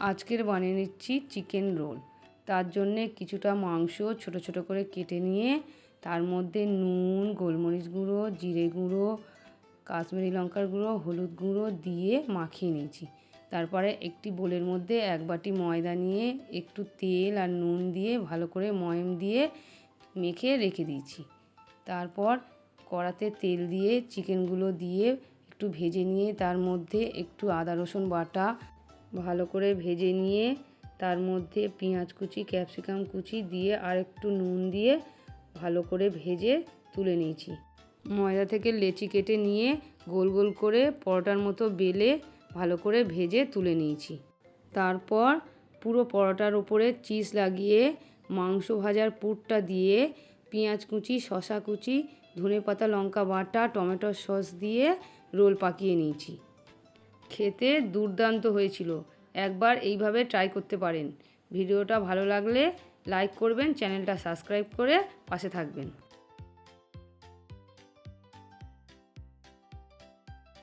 আজকের বানিয়ে নিচ্ছি চিকেন রোল। তার জন্যে কিছুটা মাংস ছোট ছোট করে কেটে নিয়ে তার মধ্যে নুন, গোলমরিচ গুঁড়ো, জিরে গুঁড়ো, কাশ্মীরি লঙ্কার গুঁড়ো, হলুদ গুঁড়ো দিয়ে মাখিয়ে নিয়েছি। তারপরে একটি বোলের মধ্যে 1 বাটি ময়দা নিয়ে একটু তেল আর নুন দিয়ে ভালো করে ময়াম দিয়ে মেখে রেখে দিয়েছি। তারপর কড়াতে তেল দিয়ে চিকেনগুলো দিয়ে একটু ভেজে নিয়ে তার মধ্যে একটু আদা রসুন বাটা ভালো করে ভেজে নিয়ে তার মধ্যে পেঁয়াজ কুচি, ক্যাপসিকাম কুচি দিয়ে আর একটু নুন দিয়ে ভালো করে ভেজে তুলে নিয়েছি। ময়দা থেকে লেচি কেটে নিয়ে গোল গোল করে পরোটার মতো বেলে ভালো করে ভেজে তুলে নিয়েছি। তারপর পুরো পরোটার উপরে চিজ লাগিয়ে মাংস ভাজার পুরটা দিয়ে পেঁয়াজ কুচি, শসা কুচি, ধনেপাতা, লঙ্কা বাটা, টমেটো সস দিয়ে রোল পাকিয়ে নিয়েছি। খেতে দুর্দান্ত হয়েছিল। একবার এইভাবে ট্রাই করতে পারেন। ভিডিওটা ভালো লাগলে লাইক করবেন, চ্যানেলটা সাবস্ক্রাইব করে পাশে থাকবেন।